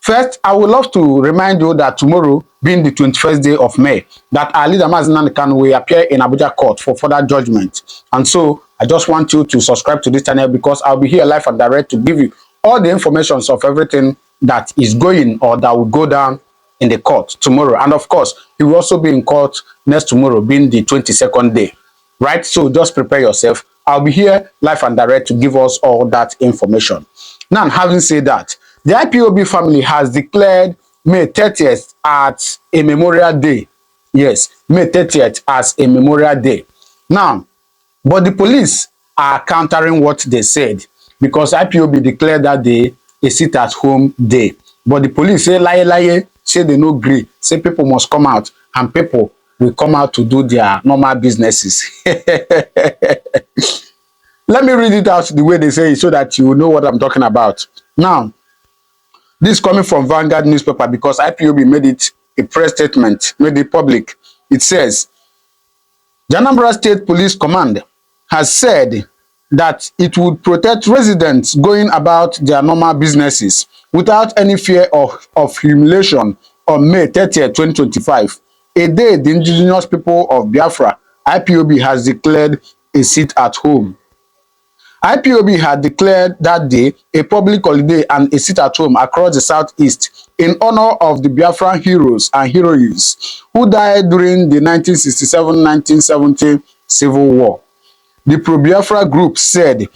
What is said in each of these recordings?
First, I would love to remind you that tomorrow, being the 21st day of May, that our leader Mazinani Kanu will appear in Abuja court for further judgment. And so, I just want you to subscribe to this channel because I'll be here live and direct to give you all the information of everything that is going or that will go down in the court tomorrow. And of course, he will also be in court next tomorrow, being the 22nd day. Right? So just prepare yourself. I'll be here live and direct to give us all that information. Now, having said that, the IPOB family has declared May 30th as a Memorial Day. Yes, May 30th as a Memorial Day. Now, but the police are countering what they said because IPOB declared that day a sit-at-home day. But the police say lie, say they no agree, say people must come out and people will come out to do their normal businesses. Let me read it out the way they say it so that you will know what I'm talking about. Now, this is coming from Vanguard newspaper because IPOB made it a press statement, made it public. It says, the Anambra State Police Command has said that it would protect residents going about their normal businesses without any fear of humiliation on May 30th, 2025, a day the indigenous people of Biafra, IPOB, has declared a sit-at-home. IPOB had declared that day a public holiday and a sit-at-home across the southeast in honor of the Biafran heroes and heroines who died during the 1967-1970 Civil War. The pro-Biafra group said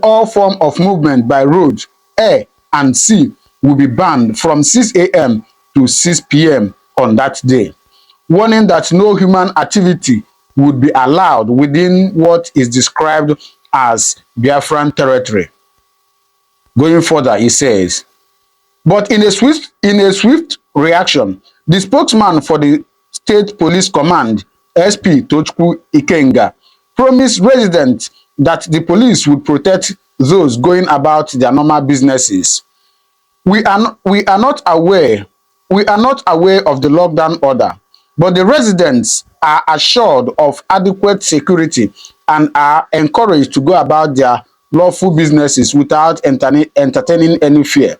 all form of movement by road, air, and sea will be banned from 6 a.m. to 6 p.m. on that day, warning that no human activity would be allowed within what is described as Biafran territory. Going further, he says, but in a swift reaction, the spokesman for the State Police Command, SP Tochukwu Ikenga, promised residents that the police would protect those going about their normal businesses. We are not aware of the lockdown order, but the residents are assured of adequate security and are encouraged to go about their lawful businesses without entertaining any fear.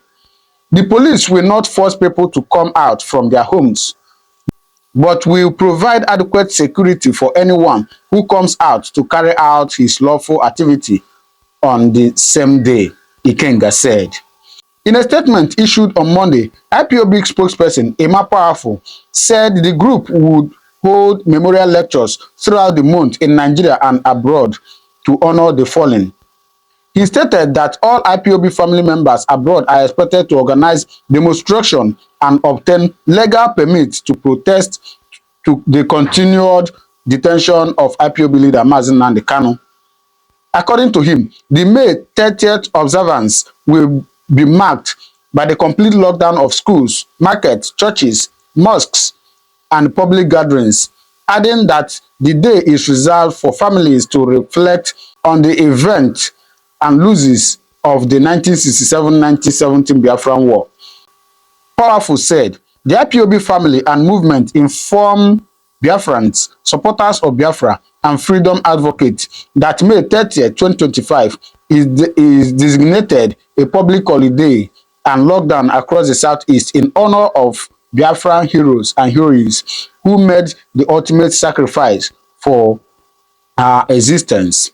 The police will not force people to come out from their homes, but will provide adequate security for anyone who comes out to carry out his lawful activity on the same day, Ikenga said. In a statement issued on Monday, IPOB spokesperson Emma Powerful said the group would hold memorial lectures throughout the month in Nigeria and abroad to honor the fallen. He stated that all IPOB family members abroad are expected to organize demonstration and obtain legal permits to protest to the continued detention of IPOB leader Mazinani Kanu. According to him, the May 30th observance will be marked by the complete lockdown of schools, markets, churches, mosques, and public gatherings, adding that the day is reserved for families to reflect on the event and losses of the 1967-1970 Biafran War. Powerful said, the IPOB family and movement inform Biafrans, supporters of Biafra, and freedom advocates that May 30th, 2025 is designated a public holiday and lockdown across the southeast in honor of Biafran heroes and heroines who made the ultimate sacrifice for our existence.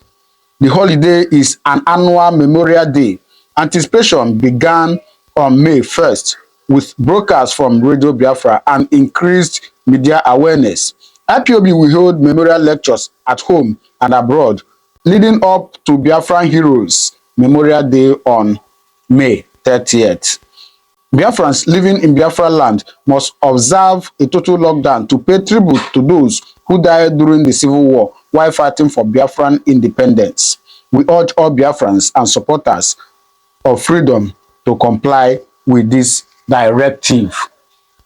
The holiday is an annual Memorial Day. Anticipation began on May 1st with broadcasts from Radio Biafra and increased media awareness. IPOB will hold memorial lectures at home and abroad, leading up to Biafran Heroes Memorial Day on May 30th. Biafrans living in Biafra land must observe a total lockdown to pay tribute to those who died during the Civil War while fighting for Biafran independence. We urge all Biafrans and supporters of freedom to comply with this directive.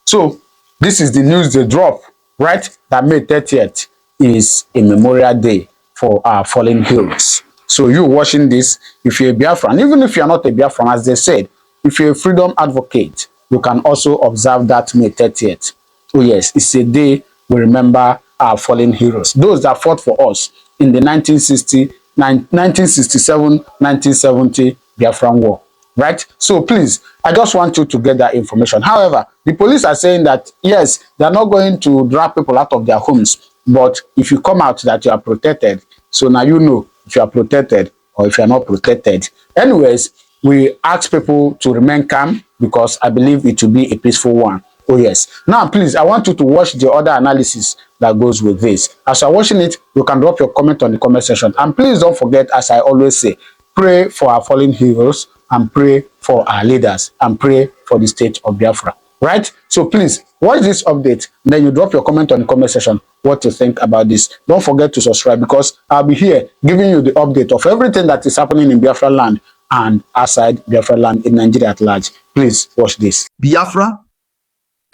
So, this is the news they drop, right? That May 30th is a Memorial Day for our fallen heroes. So you watching this, if you're a Biafran, even if you're not a Biafran, as they said, if you're a freedom advocate, you can also observe that May 30th. Oh yes, it's a day we remember our fallen heroes, those that fought for us in the 1967-1970 Biafran War. right? So please, I just want you to get that information. However, the police are saying that, yes, they are not going to drag people out of their homes, but if you come out that you are protected, so now you know if you are protected or if you are not protected. Anyways, we ask people to remain calm because I believe it will be a peaceful one. Oh yes. Now, please, I want you to watch the other analysis that goes with this. As you're watching it, you can drop your comment on the comment section. And please don't forget, as I always say, pray for our fallen heroes and pray for our leaders and pray for the state of Biafra. Right? So please watch this update. Then you drop your comment on the comment section what you think about this. Don't forget to subscribe because I'll be here giving you the update of everything that is happening in Biafra land and outside Biafra land in Nigeria at large. Please watch this. Biafra,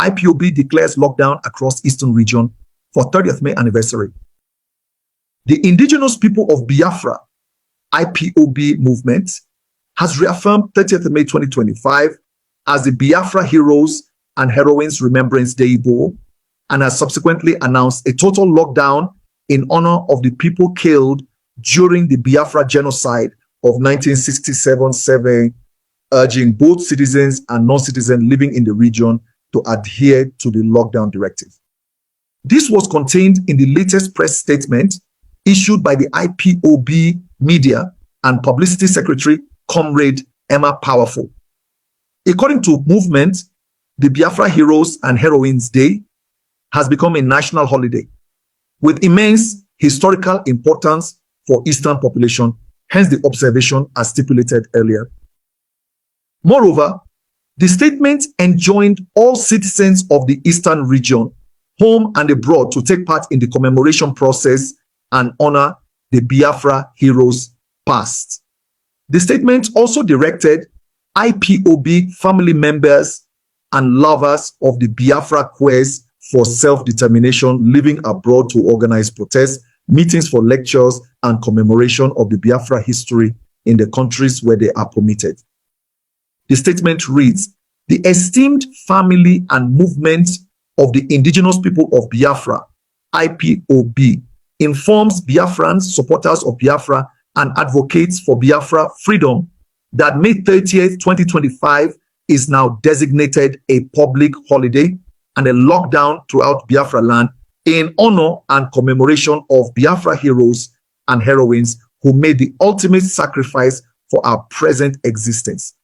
IPOB declares lockdown across Eastern region for 30th May anniversary. The indigenous people of Biafra, IPOB movement, has reaffirmed 30th May 2025 as the Biafra Heroes and Heroines Remembrance Day and has subsequently announced a total lockdown in honor of the people killed during the Biafra genocide of 1967-7, urging both citizens and non-citizens living in the region to adhere to the lockdown directive. This was contained in the latest press statement issued by the IPOB Media and Publicity Secretary, Comrade Emma Powerful. According to movement, the Biafra Heroes and Heroines Day has become a national holiday with immense historical importance for Eastern population, hence the observation as stipulated earlier. Moreover, the statement enjoined all citizens of the Eastern region, home and abroad, to take part in the commemoration process and honor the Biafra heroes past. The statement also directed IPOB family members and lovers of the Biafra quest for self-determination living abroad to organize protests, meetings for lectures, and commemoration of the Biafra history in the countries where they are permitted. The statement reads, "The esteemed family and movement of the indigenous people of Biafra, IPOB, informs Biafrans, supporters of Biafra, and advocates for Biafra freedom that May 30th, 2025 is now designated a public holiday and a lockdown throughout Biafra land in honor and commemoration of Biafra heroes and heroines who made the ultimate sacrifice for our present existence.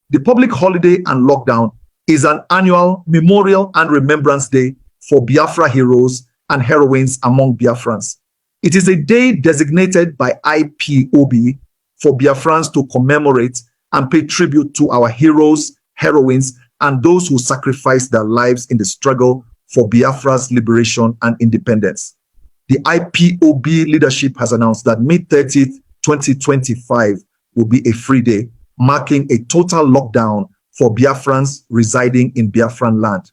The public holiday and lockdown is an annual memorial and remembrance day for Biafra heroes and heroines among Biafrans. It is a day designated by IPOB for Biafrans to commemorate and pay tribute to our heroes, heroines, and those who sacrificed their lives in the struggle for Biafra's liberation and independence. The IPOB leadership has announced that May 30th, 2025 will be a free day, marking a total lockdown for Biafrans residing in Biafran land.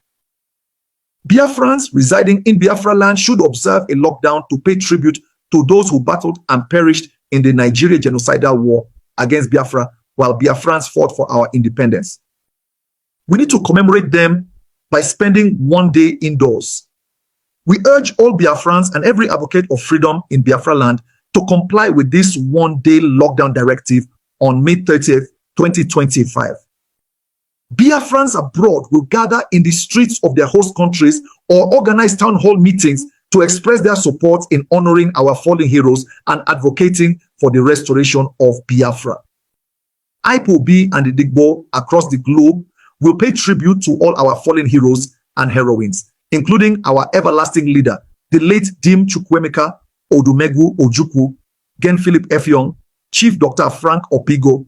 Biafrans residing in Biafra land should observe a lockdown to pay tribute to those who battled and perished in the Nigeria genocidal war against Biafra while Biafrans fought for our independence. We need to commemorate them by spending one day indoors. We urge all Biafrans and every advocate of freedom in Biafra land to comply with this one-day lockdown directive on May 30th, 2025. Biafrans abroad will gather in the streets of their host countries or organize town hall meetings to express their support in honoring our fallen heroes and advocating for the restoration of Biafra. IPOB and the Digbo across the globe will pay tribute to all our fallen heroes and heroines, including our everlasting leader, the late Dim Chukwemeka Odumegu Ojukwu, Gen Philip Effiong, Chief Dr. Frank Opigo,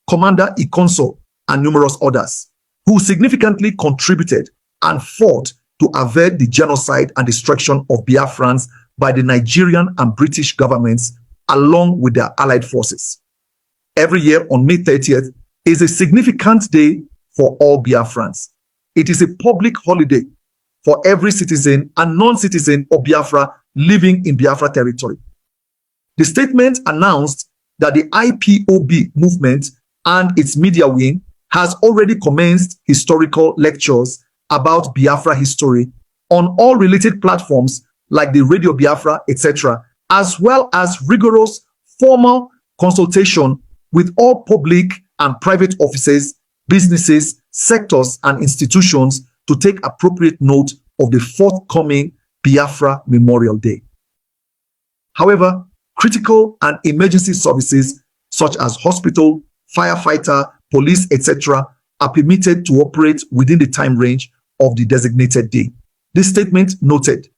Commander Ikonso, and numerous others, who significantly contributed and fought to avert the genocide and destruction of Biafrans by the Nigerian and British governments along with their allied forces. Every year on May 30th is a significant day for all Biafrans. It is a public holiday for every citizen and non-citizen of Biafra living in Biafra territory. The statement announced that the IPOB movement and its media wing has already commenced historical lectures about Biafra history on all related platforms like the Radio Biafra, etc., as well as rigorous formal consultation with all public and private offices, businesses, sectors, and institutions to take appropriate note of the forthcoming Biafra Memorial Day. However, critical and emergency services such as hospital, firefighter, police, etc. are permitted to operate within the time range of the designated day. This statement noted.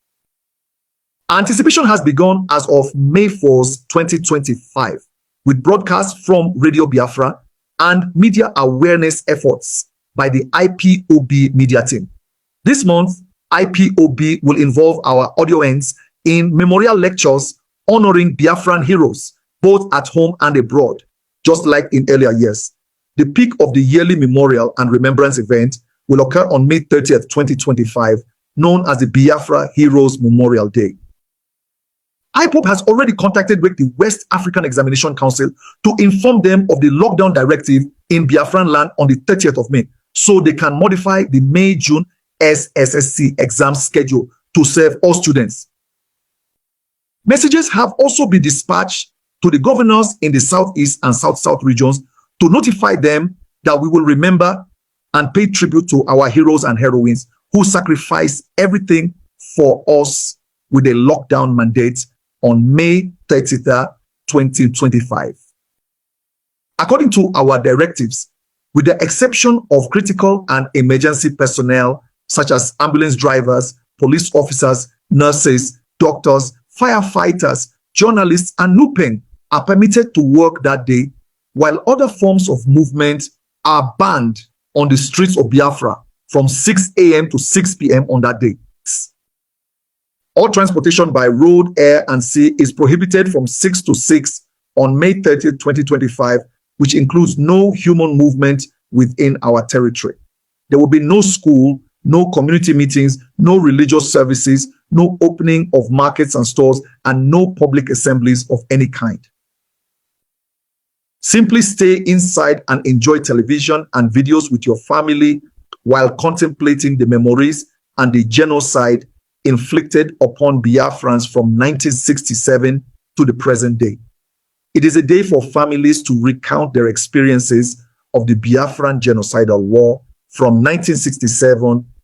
Anticipation has begun as of May 4th, 2025, with broadcasts from Radio Biafra and media awareness efforts by the IPOB media team. This month, IPOB will involve our audience in memorial lectures honoring Biafran heroes, both at home and abroad, just like in earlier years. The peak of the yearly memorial and remembrance event will occur on May 30th, 2025, known as the Biafra Heroes Memorial Day. IPOB has already contacted the West African Examination Council to inform them of the lockdown directive in Biafran land on the 30th of May, so they can modify the May-June SSSC exam schedule to serve all students. Messages have also been dispatched to the governors in the Southeast and South-South regions to notify them that we will remember and pay tribute to our heroes and heroines who sacrificed everything for us with a lockdown mandate on May 30th, 2025. According to our directives, with the exception of critical and emergency personnel such as ambulance drivers, police officers, nurses, doctors, firefighters, journalists, and NUPEN are permitted to work that day, while other forms of movement are banned on the streets of Biafra from 6 a.m. to 6 p.m. on that day. All transportation by road, air, and sea is prohibited from 6 to 6 on May 30th, 2025, which includes no human movement within our territory. There will be no school, no community meetings, no religious services, no opening of markets and stores, and no public assemblies of any kind. Simply stay inside and enjoy television and videos with your family while contemplating the memories and the genocide inflicted upon Biafrans from 1967 to the present day. It is a day for families to recount their experiences of the Biafran genocidal war from 1967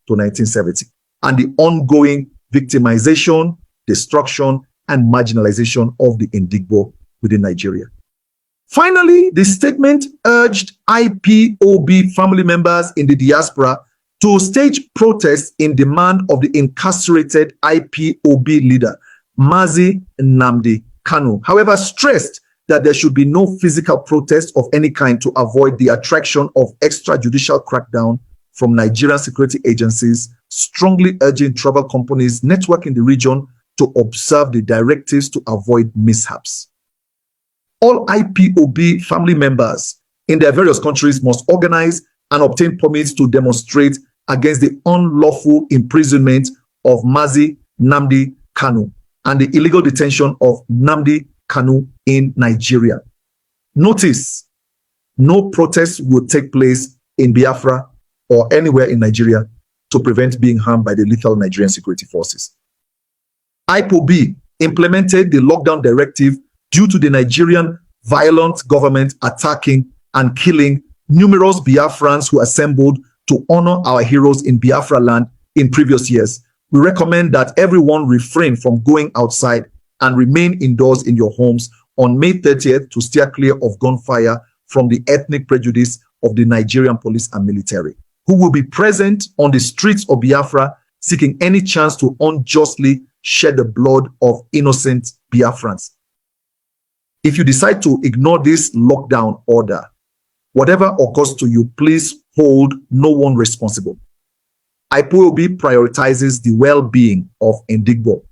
to 1970 and the ongoing victimization, destruction, and marginalization of the Indigbo within Nigeria. Finally, the statement urged IPOB family members in the diaspora to stage protests in demand of the incarcerated IPOB leader, Mazi Nnamdi Kanu. However, stressed that there should be no physical protest of any kind to avoid the attraction of extrajudicial crackdown from Nigerian security agencies, strongly urging travel companies network in the region to observe the directives to avoid mishaps. All IPOB family members in their various countries must organize and obtain permits to demonstrate against the unlawful imprisonment of Mazi Nnamdi Kanu and the illegal detention of Nnamdi Kanu in Nigeria. Notice, no protests will take place in Biafra or anywhere in Nigeria to prevent being harmed by the lethal Nigerian security forces. IPOB implemented the lockdown directive due to the Nigerian violent government attacking and killing numerous Biafrans who assembled to honor our heroes in Biafra land in previous years. We recommend that everyone refrain from going outside and remain indoors in your homes on May 30th to steer clear of gunfire from the ethnic prejudice of the Nigerian police and military, who will be present on the streets of Biafra seeking any chance to unjustly shed the blood of innocent Biafrans. If you decide to ignore this lockdown order, whatever occurs to you, please hold no one responsible. IPOB prioritizes the well-being of Indigbo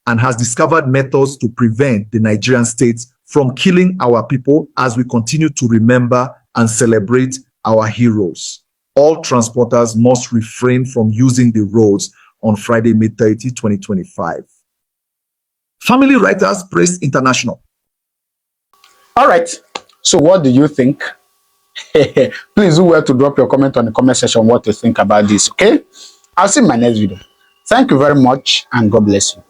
and has discovered methods to prevent the Nigerian state from killing our people as we continue to remember and celebrate our heroes. All transporters must refrain from using the roads on Friday, May 30, 2025. Family Writers Press International. All right. So what do you think? Please do well to drop your comment on the comment section what you think about this, okay? I'll see you in my next video. Thank you very much and God bless you.